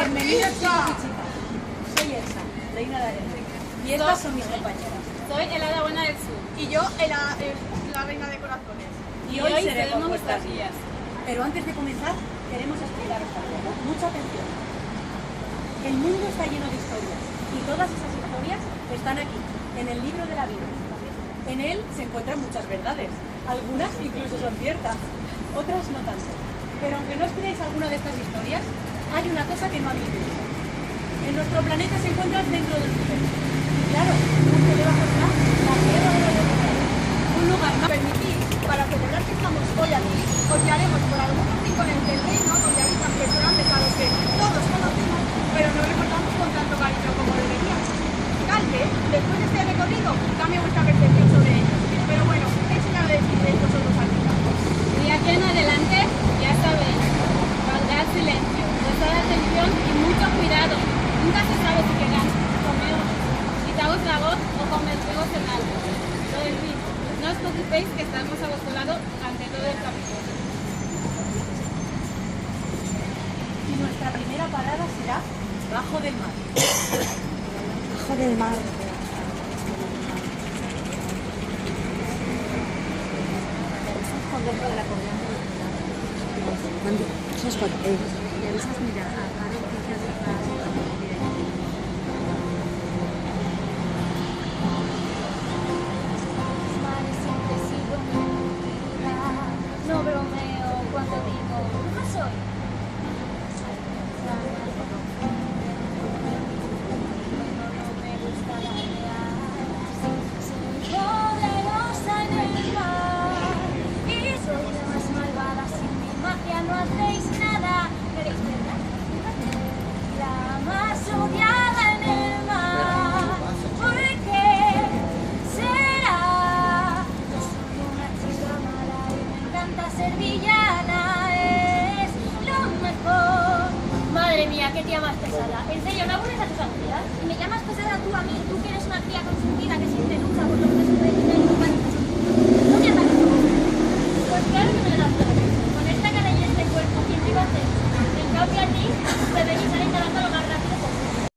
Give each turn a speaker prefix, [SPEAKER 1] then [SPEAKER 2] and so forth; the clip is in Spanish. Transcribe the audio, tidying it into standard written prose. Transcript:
[SPEAKER 1] Bienvenida, chica. Soy Elsa, reina de arena. Y estas son mis compañeras.
[SPEAKER 2] Soy el hada buena del sur.
[SPEAKER 3] Y yo, la reina de corazones.
[SPEAKER 1] Y hoy seremos
[SPEAKER 2] seremos
[SPEAKER 1] vuestras
[SPEAKER 2] vuestras
[SPEAKER 1] guías.
[SPEAKER 2] guías.
[SPEAKER 1] Pero antes de comenzar, queremos explicaros algo. Mucha atención. El mundo está lleno de historias. Y todas esas historias están aquí, en el libro de la vida. En él se encuentran muchas verdades. Algunas incluso son ciertas, otras no tanto. Pero aunque no os creáis alguna de estas historias, hay una cosa que no habéis visto. En nuestro planeta se encuentra el centro del universo. Y claro, justo debajo está la Tierra de los Océanos. Un lugar más.
[SPEAKER 3] Permitid, para celebrar que estamos hoy aquí, os guiaremos por algunos rincones del reino donde habitan personajes a los que todos conocemos, pero no recordamos con tanto cariño como deberíamos. Tal vez, después de este recorrido, cambie vuestra percepción sobre ellos. Pero bueno, es una de decir de estos son los artistas.
[SPEAKER 2] Y aquí en adelante, ya sabéis, guardad silencio, prestad atención y mucho cuidado. Nunca se sabe si quedan comer, quitaos la voz o convertiros en algo. Pero en fin, no os preocupéis que estamos a vuestro lado ante todo el camino.
[SPEAKER 1] Y nuestra primera parada será Bajo del Mar.
[SPEAKER 4] Bajo del mar. Mandi, saps pot?
[SPEAKER 5] Y avisas, mira, a Caro que ya
[SPEAKER 6] Siempre sigo mi vida, no bromeo cuando digo, no soy. No me gusta la idea, soy poderosa en el mar y soy la más malvada, sin mi magia no hacéis nada. ¿Queréis verla? La más odiada en el mar, ¿por qué será? Yo soy una chica mala y me encanta ser villana, es lo mejor. Madre mía, qué tía más pesada. En serio, ¿no aburres a tus amigas? Y me llamas pesada tú a mí, tú que eres una tía consentida que siempre lucha por lo que se merece.